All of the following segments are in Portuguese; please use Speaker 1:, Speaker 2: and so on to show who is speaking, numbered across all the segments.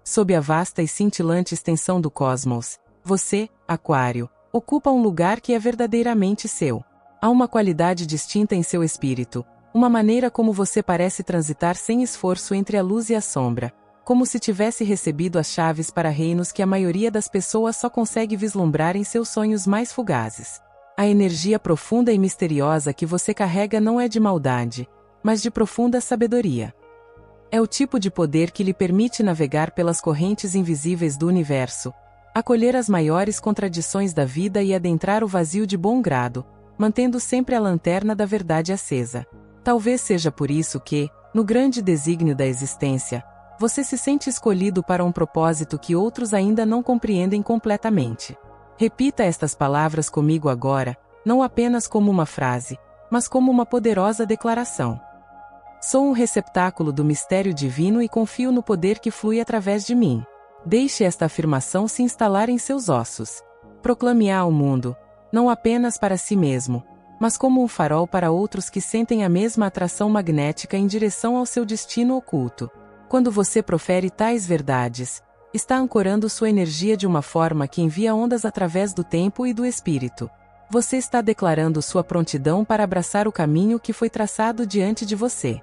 Speaker 1: Sob a vasta e cintilante extensão do cosmos, você, Aquário, ocupa um lugar que é verdadeiramente seu. Há uma qualidade distinta em seu espírito, uma maneira como você parece transitar sem esforço entre a luz e a sombra, como se tivesse recebido as chaves para reinos que a maioria das pessoas só consegue vislumbrar em seus sonhos mais fugazes. A energia profunda e misteriosa que você carrega não é de maldade, mas de profunda sabedoria. É o tipo de poder que lhe permite navegar pelas correntes invisíveis do universo, acolher as maiores contradições da vida e adentrar o vazio de bom grado, mantendo sempre a lanterna da verdade acesa. Talvez seja por isso que, no grande desígnio da existência, você se sente escolhido para um propósito que outros ainda não compreendem completamente. Repita estas palavras comigo agora, não apenas como uma frase, mas como uma poderosa declaração. Sou um receptáculo do mistério divino e confio no poder que flui através de mim. Deixe esta afirmação se instalar em seus ossos. Proclame-a ao mundo, não apenas para si mesmo, mas como um farol para outros que sentem a mesma atração magnética em direção ao seu destino oculto. Quando você profere tais verdades, está ancorando sua energia de uma forma que envia ondas através do tempo e do espírito. Você está declarando sua prontidão para abraçar o caminho que foi traçado diante de você.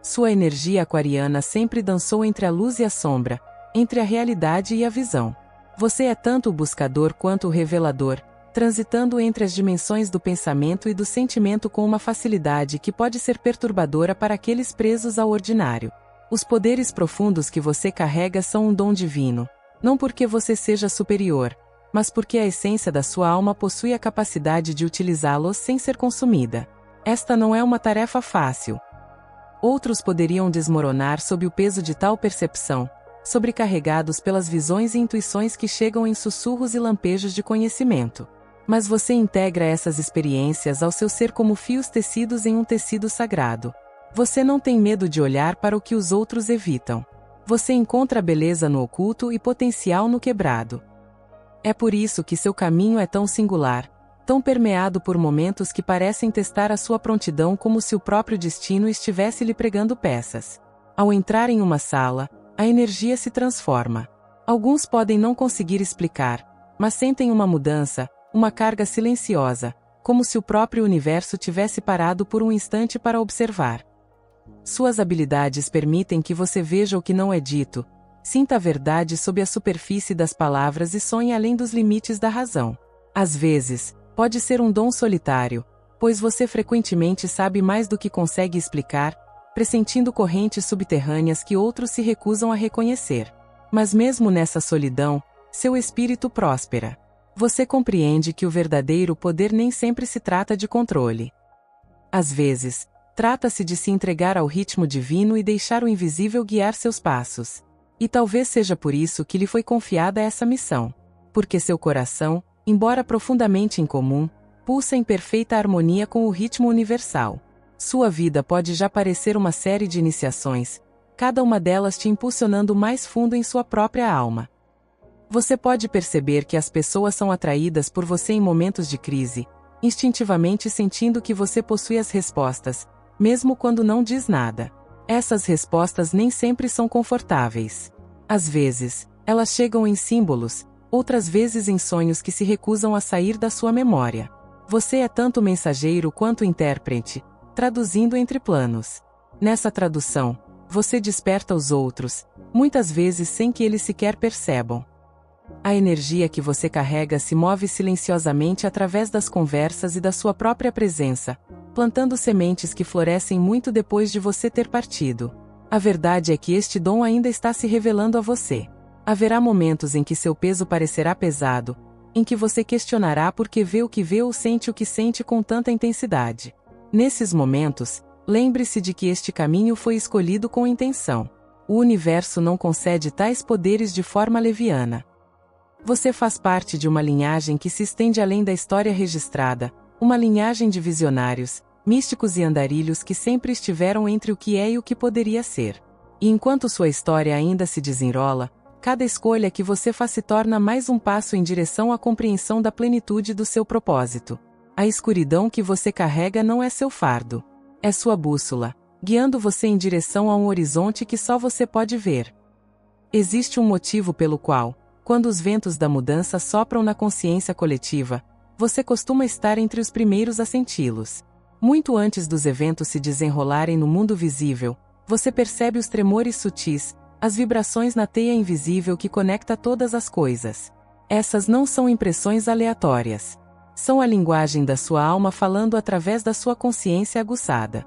Speaker 1: Sua energia aquariana sempre dançou entre a luz e a sombra, entre a realidade e a visão. Você é tanto o buscador quanto o revelador, transitando entre as dimensões do pensamento e do sentimento com uma facilidade que pode ser perturbadora para aqueles presos ao ordinário. Os poderes profundos que você carrega são um dom divino, não porque você seja superior, mas porque a essência da sua alma possui a capacidade de utilizá-los sem ser consumida. Esta não é uma tarefa fácil. Outros poderiam desmoronar sob o peso de tal percepção, sobrecarregados pelas visões e intuições que chegam em sussurros e lampejos de conhecimento. Mas você integra essas experiências ao seu ser como fios tecidos em um tecido sagrado. Você não tem medo de olhar para o que os outros evitam. Você encontra beleza no oculto e potencial no quebrado. É por isso que seu caminho é tão singular, tão permeado por momentos que parecem testar a sua prontidão como se o próprio destino estivesse lhe pregando peças. Ao entrar em uma sala, a energia se transforma. Alguns podem não conseguir explicar, mas sentem uma mudança, uma carga silenciosa, como se o próprio universo tivesse parado por um instante para observar. Suas habilidades permitem que você veja o que não é dito, sinta a verdade sob a superfície das palavras e sonhe além dos limites da razão. Às vezes, pode ser um dom solitário, pois você frequentemente sabe mais do que consegue explicar, pressentindo correntes subterrâneas que outros se recusam a reconhecer. Mas mesmo nessa solidão, seu espírito próspera. Você compreende que o verdadeiro poder nem sempre se trata de controle. Às vezes, trata-se de se entregar ao ritmo divino e deixar o invisível guiar seus passos. E talvez seja por isso que lhe foi confiada essa missão. Porque seu coração, embora profundamente incomum, pulsa em perfeita harmonia com o ritmo universal. Sua vida pode já parecer uma série de iniciações, cada uma delas te impulsionando mais fundo em sua própria alma. Você pode perceber que as pessoas são atraídas por você em momentos de crise, instintivamente sentindo que você possui as respostas, mesmo quando não diz nada. Essas respostas nem sempre são confortáveis. Às vezes, elas chegam em símbolos, outras vezes em sonhos que se recusam a sair da sua memória. Você é tanto mensageiro quanto intérprete, traduzindo entre planos. Nessa tradução, você desperta os outros, muitas vezes sem que eles sequer percebam. A energia que você carrega se move silenciosamente através das conversas e da sua própria presença, plantando sementes que florescem muito depois de você ter partido. A verdade é que este dom ainda está se revelando a você. Haverá momentos em que seu peso parecerá pesado, em que você questionará por que vê o que vê ou sente o que sente com tanta intensidade. Nesses momentos, lembre-se de que este caminho foi escolhido com intenção. O universo não concede tais poderes de forma leviana. Você faz parte de uma linhagem que se estende além da história registrada, uma linhagem de visionários, místicos e andarilhos que sempre estiveram entre o que é e o que poderia ser. E enquanto sua história ainda se desenrola, cada escolha que você faz se torna mais um passo em direção à compreensão da plenitude do seu propósito. A escuridão que você carrega não é seu fardo. É sua bússola, guiando você em direção a um horizonte que só você pode ver. Existe um motivo pelo qual, quando os ventos da mudança sopram na consciência coletiva, você costuma estar entre os primeiros a senti-los. Muito antes dos eventos se desenrolarem no mundo visível, você percebe os tremores sutis, as vibrações na teia invisível que conecta todas as coisas. Essas não são impressões aleatórias. São a linguagem da sua alma falando através da sua consciência aguçada.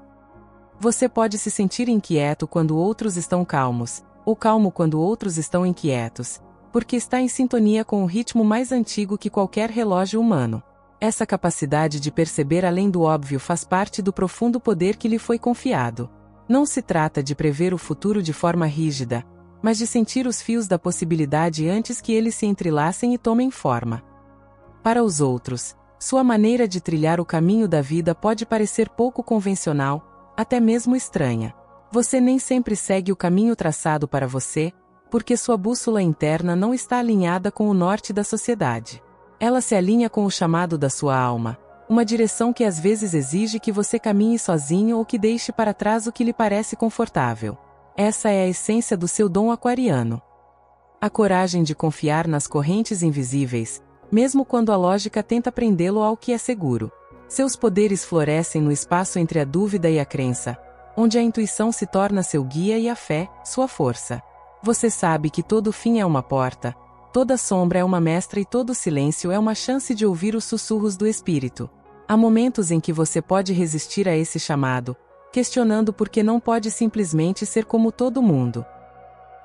Speaker 1: Você pode se sentir inquieto quando outros estão calmos, ou calmo quando outros estão inquietos, porque está em sintonia com o ritmo mais antigo que qualquer relógio humano. Essa capacidade de perceber além do óbvio faz parte do profundo poder que lhe foi confiado. Não se trata de prever o futuro de forma rígida, mas de sentir os fios da possibilidade antes que eles se entrelacem e tomem forma. Para os outros, sua maneira de trilhar o caminho da vida pode parecer pouco convencional, até mesmo estranha. Você nem sempre segue o caminho traçado para você, porque sua bússola interna não está alinhada com o norte da sociedade. Ela se alinha com o chamado da sua alma, uma direção que às vezes exige que você caminhe sozinho ou que deixe para trás o que lhe parece confortável. Essa é a essência do seu dom aquariano. A coragem de confiar nas correntes invisíveis, mesmo quando a lógica tenta prendê-lo ao que é seguro. Seus poderes florescem no espaço entre a dúvida e a crença, onde a intuição se torna seu guia e a fé, sua força. Você sabe que todo fim é uma porta, toda sombra é uma mestra e todo silêncio é uma chance de ouvir os sussurros do espírito. Há momentos em que você pode resistir a esse chamado, questionando por que não pode simplesmente ser como todo mundo.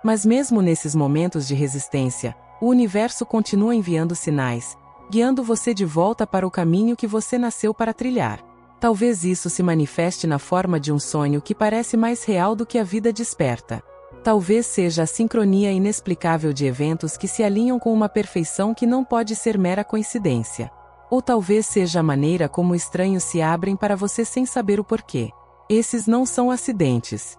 Speaker 1: Mas mesmo nesses momentos de resistência, o universo continua enviando sinais, guiando você de volta para o caminho que você nasceu para trilhar. Talvez isso se manifeste na forma de um sonho que parece mais real do que a vida desperta. Talvez seja a sincronia inexplicável de eventos que se alinham com uma perfeição que não pode ser mera coincidência. Ou talvez seja a maneira como estranhos se abrem para você sem saber o porquê. Esses não são acidentes.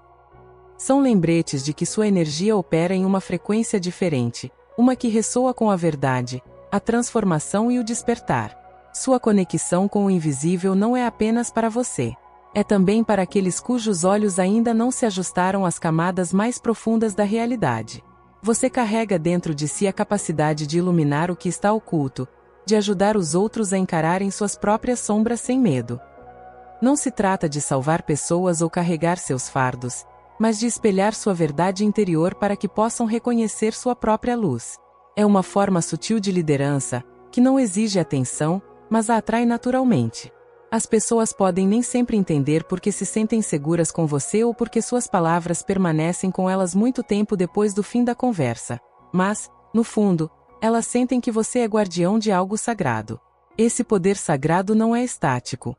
Speaker 1: São lembretes de que sua energia opera em uma frequência diferente, uma que ressoa com a verdade, a transformação e o despertar. Sua conexão com o invisível não é apenas para você. É também para aqueles cujos olhos ainda não se ajustaram às camadas mais profundas da realidade. Você carrega dentro de si a capacidade de iluminar o que está oculto, de ajudar os outros a encararem suas próprias sombras sem medo. Não se trata de salvar pessoas ou carregar seus fardos, mas de espelhar sua verdade interior para que possam reconhecer sua própria luz. É uma forma sutil de liderança, que não exige atenção, mas a atrai naturalmente. As pessoas podem nem sempre entender porque se sentem seguras com você ou porque suas palavras permanecem com elas muito tempo depois do fim da conversa. Mas, no fundo, elas sentem que você é guardião de algo sagrado. Esse poder sagrado não é estático.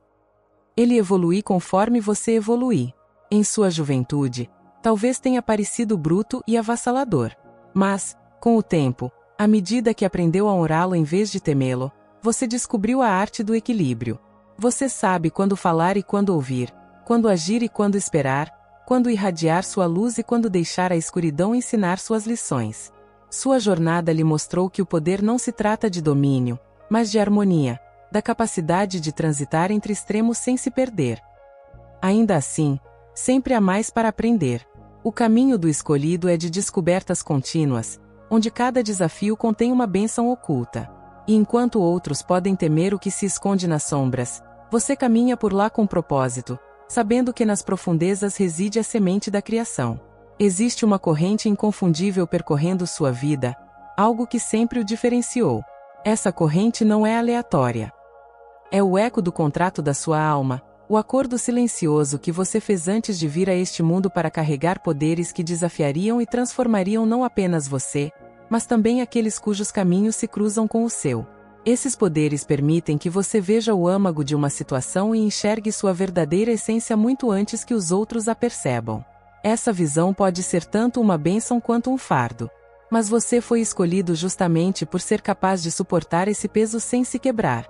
Speaker 1: Ele evolui conforme você evoluir. Em sua juventude, talvez tenha parecido bruto e avassalador. Mas, com o tempo, à medida que aprendeu a honrá-lo em vez de temê-lo, você descobriu a arte do equilíbrio. Você sabe quando falar e quando ouvir, quando agir e quando esperar, quando irradiar sua luz e quando deixar a escuridão ensinar suas lições. Sua jornada lhe mostrou que o poder não se trata de domínio, mas de harmonia, da capacidade de transitar entre extremos sem se perder. Ainda assim, sempre há mais para aprender. O caminho do escolhido é de descobertas contínuas, onde cada desafio contém uma bênção oculta. E enquanto outros podem temer o que se esconde nas sombras, você caminha por lá com propósito, sabendo que nas profundezas reside a semente da criação. Existe uma corrente inconfundível percorrendo sua vida, algo que sempre o diferenciou. Essa corrente não é aleatória. É o eco do contrato da sua alma, o acordo silencioso que você fez antes de vir a este mundo para carregar poderes que desafiariam e transformariam não apenas você, mas também aqueles cujos caminhos se cruzam com o seu. Esses poderes permitem que você veja o âmago de uma situação e enxergue sua verdadeira essência muito antes que os outros a percebam. Essa visão pode ser tanto uma bênção quanto um fardo. Mas você foi escolhido justamente por ser capaz de suportar esse peso sem se quebrar.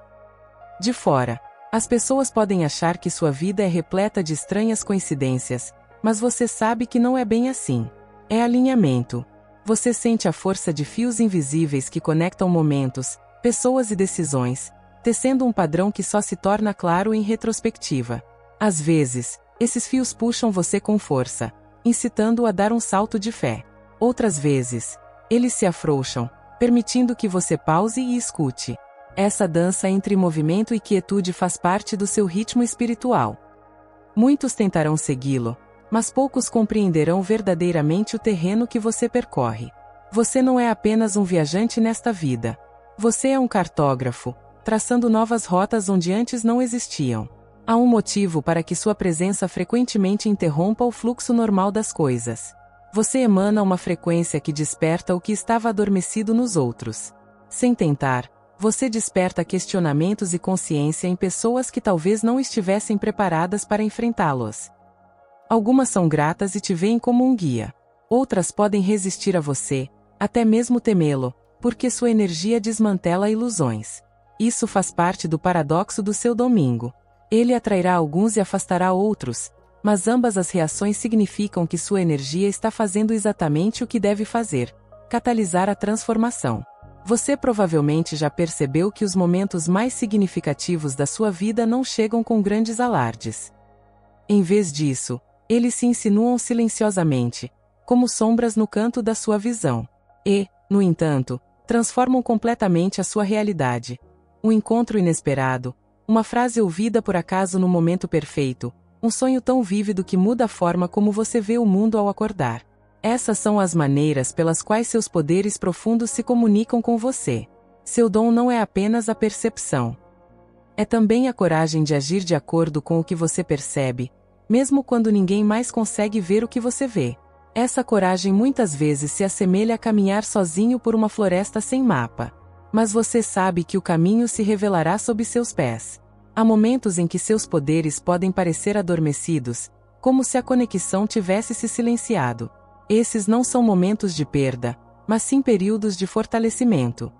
Speaker 1: De fora, as pessoas podem achar que sua vida é repleta de estranhas coincidências, mas você sabe que não é bem assim. É alinhamento. Você sente a força de fios invisíveis que conectam momentos, pessoas e decisões, tecendo um padrão que só se torna claro em retrospectiva. Às vezes, esses fios puxam você com força, incitando-o a dar um salto de fé. Outras vezes, eles se afrouxam, permitindo que você pause e escute. Essa dança entre movimento e quietude faz parte do seu ritmo espiritual. Muitos tentarão segui-lo, mas poucos compreenderão verdadeiramente o terreno que você percorre. Você não é apenas um viajante nesta vida. Você é um cartógrafo, traçando novas rotas onde antes não existiam. Há um motivo para que sua presença frequentemente interrompa o fluxo normal das coisas. Você emana uma frequência que desperta o que estava adormecido nos outros. Sem tentar, você desperta questionamentos e consciência em pessoas que talvez não estivessem preparadas para enfrentá-los. Algumas são gratas e te veem como um guia. Outras podem resistir a você, até mesmo temê-lo, porque sua energia desmantela ilusões. Isso faz parte do paradoxo do seu domingo. Ele atrairá alguns e afastará outros, mas ambas as reações significam que sua energia está fazendo exatamente o que deve fazer: catalisar a transformação. Você provavelmente já percebeu que os momentos mais significativos da sua vida não chegam com grandes alardes. Em vez disso, eles se insinuam silenciosamente, como sombras no canto da sua visão. E, no entanto, transformam completamente a sua realidade. Um encontro inesperado, uma frase ouvida por acaso no momento perfeito, um sonho tão vívido que muda a forma como você vê o mundo ao acordar. Essas são as maneiras pelas quais seus poderes profundos se comunicam com você. Seu dom não é apenas a percepção. É também a coragem de agir de acordo com o que você percebe, mesmo quando ninguém mais consegue ver o que você vê. Essa coragem muitas vezes se assemelha a caminhar sozinho por uma floresta sem mapa. Mas você sabe que o caminho se revelará sob seus pés. Há momentos em que seus poderes podem parecer adormecidos, como se a conexão tivesse se silenciado. Esses não são momentos de perda, mas sim períodos de fortalecimento.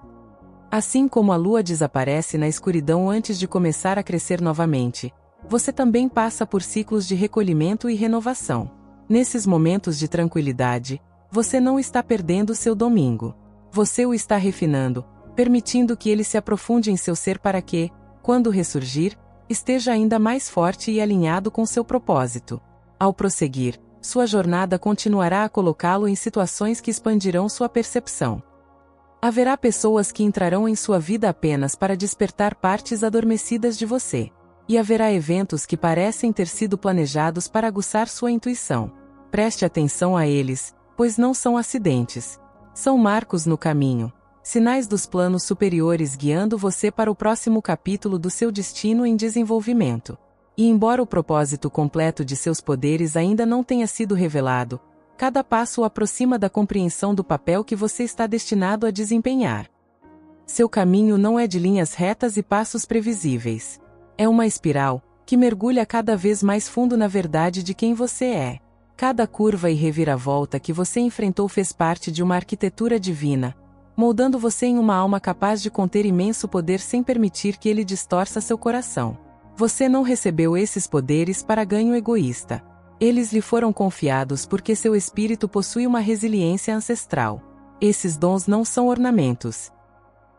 Speaker 1: Assim como a lua desaparece na escuridão antes de começar a crescer novamente, você também passa por ciclos de recolhimento e renovação. Nesses momentos de tranquilidade, você não está perdendo seu domingo. Você o está refinando, permitindo que ele se aprofunde em seu ser para que, quando ressurgir, esteja ainda mais forte e alinhado com seu propósito. Ao prosseguir, sua jornada continuará a colocá-lo em situações que expandirão sua percepção. Haverá pessoas que entrarão em sua vida apenas para despertar partes adormecidas de você. E haverá eventos que parecem ter sido planejados para aguçar sua intuição. Preste atenção a eles, pois não são acidentes. São marcos no caminho, sinais dos planos superiores guiando você para o próximo capítulo do seu destino em desenvolvimento. E embora o propósito completo de seus poderes ainda não tenha sido revelado, cada passo o aproxima da compreensão do papel que você está destinado a desempenhar. Seu caminho não é de linhas retas e passos previsíveis. É uma espiral, que mergulha cada vez mais fundo na verdade de quem você é. Cada curva e reviravolta que você enfrentou fez parte de uma arquitetura divina, moldando você em uma alma capaz de conter imenso poder sem permitir que ele distorça seu coração. Você não recebeu esses poderes para ganho egoísta. Eles lhe foram confiados porque seu espírito possui uma resiliência ancestral. Esses dons não são ornamentos.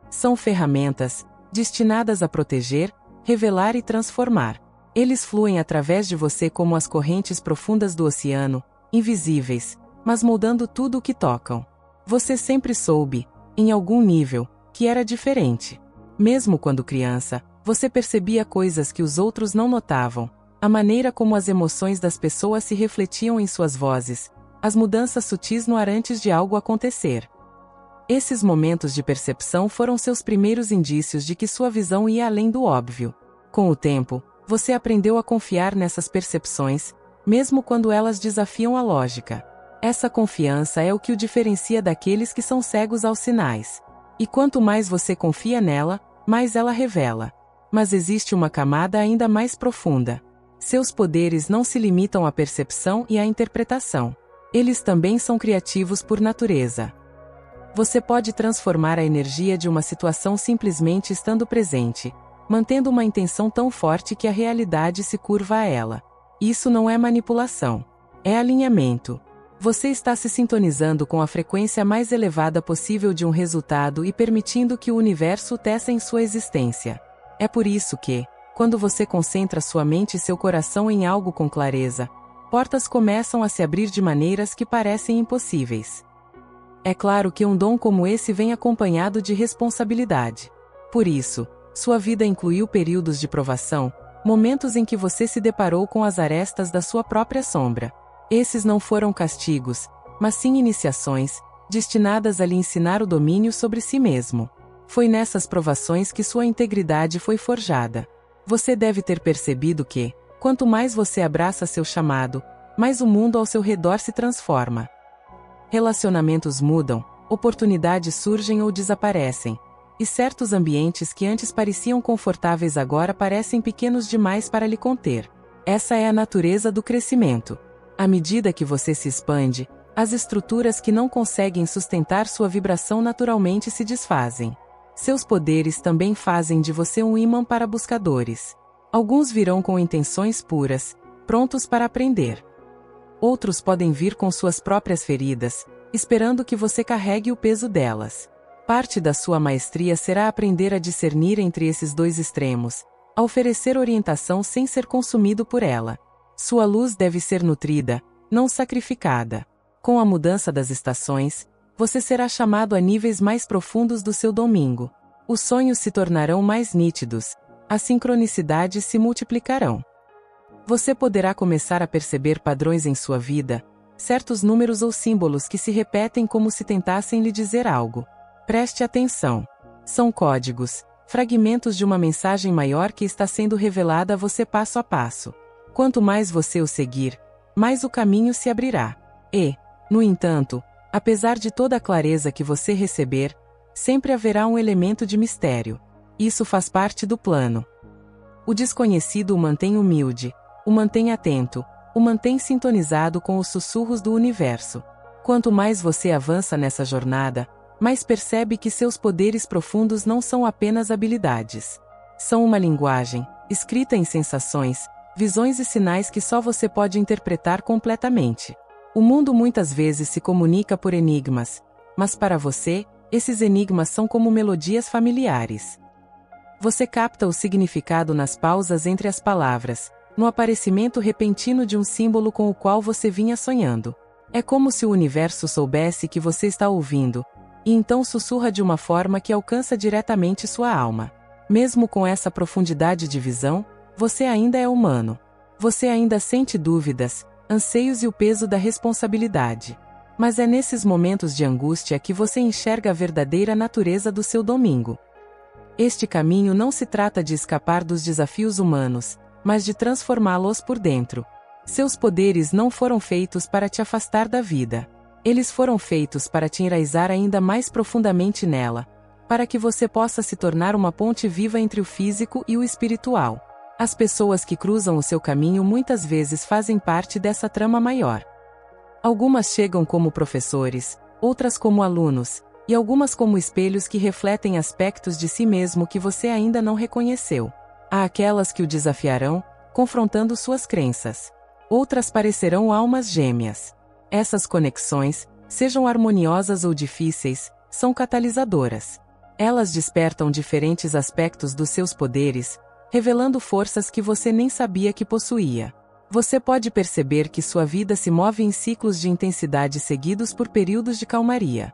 Speaker 1: São ferramentas, destinadas a proteger, revelar e transformar. Eles fluem através de você como as correntes profundas do oceano, invisíveis, mas moldando tudo o que tocam. Você sempre soube, em algum nível, que era diferente. Mesmo quando criança, você percebia coisas que os outros não notavam, a maneira como as emoções das pessoas se refletiam em suas vozes, as mudanças sutis no ar antes de algo acontecer. Esses momentos de percepção foram seus primeiros indícios de que sua visão ia além do óbvio. Com o tempo, você aprendeu a confiar nessas percepções, mesmo quando elas desafiam a lógica. Essa confiança é o que o diferencia daqueles que são cegos aos sinais. E quanto mais você confia nela, mais ela revela. Mas existe uma camada ainda mais profunda. Seus poderes não se limitam à percepção e à interpretação. Eles também são criativos por natureza. Você pode transformar a energia de uma situação simplesmente estando presente, mantendo uma intenção tão forte que a realidade se curva a ela. Isso não é manipulação. É alinhamento. Você está se sintonizando com a frequência mais elevada possível de um resultado e permitindo que o universo teça em sua existência. É por isso que, quando você concentra sua mente e seu coração em algo com clareza, portas começam a se abrir de maneiras que parecem impossíveis. É claro que um dom como esse vem acompanhado de responsabilidade. Por isso, sua vida incluiu períodos de provação, momentos em que você se deparou com as arestas da sua própria sombra. Esses não foram castigos, mas sim iniciações, destinadas a lhe ensinar o domínio sobre si mesmo. Foi nessas provações que sua integridade foi forjada. Você deve ter percebido que, quanto mais você abraça seu chamado, mais o mundo ao seu redor se transforma. Relacionamentos mudam, oportunidades surgem ou desaparecem, e certos ambientes que antes pareciam confortáveis agora parecem pequenos demais para lhe conter. Essa é a natureza do crescimento. À medida que você se expande, as estruturas que não conseguem sustentar sua vibração naturalmente se desfazem. Seus poderes também fazem de você um imã para buscadores. Alguns virão com intenções puras, prontos para aprender. Outros podem vir com suas próprias feridas, esperando que você carregue o peso delas. Parte da sua maestria será aprender a discernir entre esses dois extremos, a oferecer orientação sem ser consumido por ela. Sua luz deve ser nutrida, não sacrificada. Com a mudança das estações, você será chamado a níveis mais profundos do seu domingo. Os sonhos se tornarão mais nítidos, as sincronicidades se multiplicarão. Você poderá começar a perceber padrões em sua vida, certos números ou símbolos que se repetem como se tentassem lhe dizer algo. Preste atenção. São códigos, fragmentos de uma mensagem maior que está sendo revelada a você passo a passo. Quanto mais você o seguir, mais o caminho se abrirá. E, no entanto, apesar de toda a clareza que você receber, sempre haverá um elemento de mistério. Isso faz parte do plano. O desconhecido o mantém humilde, o mantém atento, o mantém sintonizado com os sussurros do universo. Quanto mais você avança nessa jornada, mais percebe que seus poderes profundos não são apenas habilidades. São uma linguagem, escrita em sensações, visões e sinais que só você pode interpretar completamente. O mundo muitas vezes se comunica por enigmas, mas para você, esses enigmas são como melodias familiares. Você capta o significado nas pausas entre as palavras, no aparecimento repentino de um símbolo com o qual você vinha sonhando. É como se o universo soubesse que você está ouvindo, e então sussurra de uma forma que alcança diretamente sua alma. Mesmo com essa profundidade de visão, você ainda é humano. Você ainda sente dúvidas, anseios e o peso da responsabilidade. Mas é nesses momentos de angústia que você enxerga a verdadeira natureza do seu domingo. Este caminho não se trata de escapar dos desafios humanos, mas de transformá-los por dentro. Seus poderes não foram feitos para te afastar da vida. Eles foram feitos para te enraizar ainda mais profundamente nela, para que você possa se tornar uma ponte viva entre o físico e o espiritual. As pessoas que cruzam o seu caminho muitas vezes fazem parte dessa trama maior. Algumas chegam como professores, outras como alunos, e algumas como espelhos que refletem aspectos de si mesmo que você ainda não reconheceu. Há aquelas que o desafiarão, confrontando suas crenças. Outras parecerão almas gêmeas. Essas conexões, sejam harmoniosas ou difíceis, são catalisadoras. Elas despertam diferentes aspectos dos seus poderes, revelando forças que você nem sabia que possuía. Você pode perceber que sua vida se move em ciclos de intensidade seguidos por períodos de calmaria.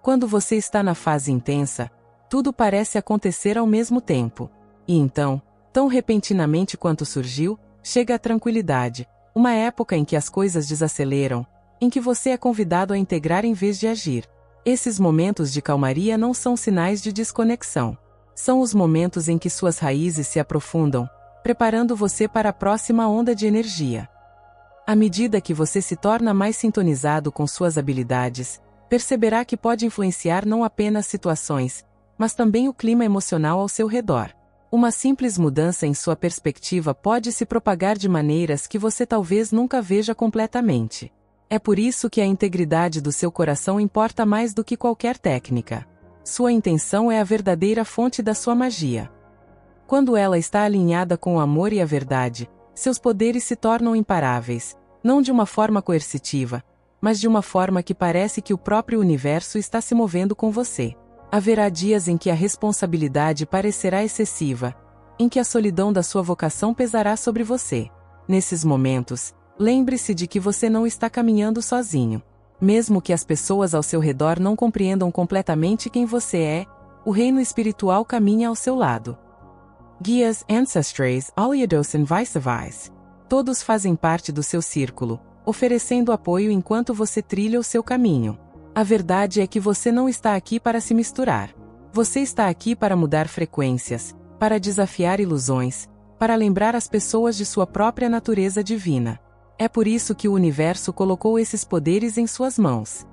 Speaker 1: Quando você está na fase intensa, tudo parece acontecer ao mesmo tempo. E então, tão repentinamente quanto surgiu, chega a tranquilidade, uma época em que as coisas desaceleram, em que você é convidado a integrar em vez de agir. Esses momentos de calmaria não são sinais de desconexão. São os momentos em que suas raízes se aprofundam, preparando você para a próxima onda de energia. À medida que você se torna mais sintonizado com suas habilidades, perceberá que pode influenciar não apenas situações, mas também o clima emocional ao seu redor. Uma simples mudança em sua perspectiva pode se propagar de maneiras que você talvez nunca veja completamente. É por isso que a integridade do seu coração importa mais do que qualquer técnica. Sua intenção é a verdadeira fonte da sua magia. Quando ela está alinhada com o amor e a verdade, seus poderes se tornam imparáveis, não de uma forma coercitiva, mas de uma forma que parece que o próprio universo está se movendo com você. Haverá dias em que a responsabilidade parecerá excessiva, em que a solidão da sua vocação pesará sobre você. Nesses momentos, lembre-se de que você não está caminhando sozinho. Mesmo que as pessoas ao seu redor não compreendam completamente quem você é, o reino espiritual caminha ao seu lado. Guias, ancestrais, aliados e vice-versa. Todos fazem parte do seu círculo, oferecendo apoio enquanto você trilha o seu caminho. A verdade é que você não está aqui para se misturar. Você está aqui para mudar frequências, para desafiar ilusões, para lembrar as pessoas de sua própria natureza divina. É por isso que o universo colocou esses poderes em suas mãos.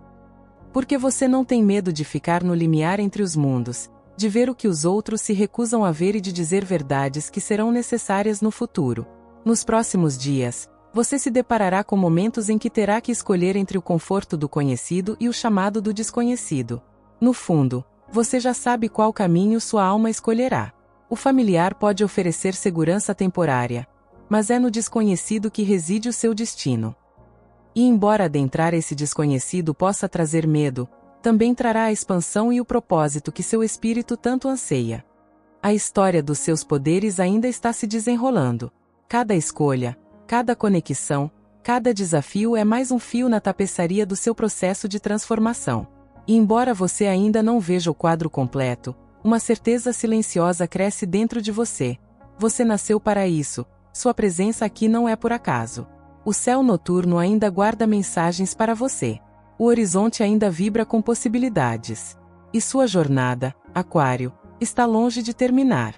Speaker 1: Porque você não tem medo de ficar no limiar entre os mundos, de ver o que os outros se recusam a ver e de dizer verdades que serão necessárias no futuro. Nos próximos dias, você se deparará com momentos em que terá que escolher entre o conforto do conhecido e o chamado do desconhecido. No fundo, você já sabe qual caminho sua alma escolherá. O familiar pode oferecer segurança temporária, mas é no desconhecido que reside o seu destino. E embora adentrar esse desconhecido possa trazer medo, também trará a expansão e o propósito que seu espírito tanto anseia. A história dos seus poderes ainda está se desenrolando. Cada escolha, cada conexão, cada desafio é mais um fio na tapeçaria do seu processo de transformação. E embora você ainda não veja o quadro completo, uma certeza silenciosa cresce dentro de você. Você nasceu para isso, sua presença aqui não é por acaso. O céu noturno ainda guarda mensagens para você. O horizonte ainda vibra com possibilidades. E sua jornada, Aquário, está longe de terminar.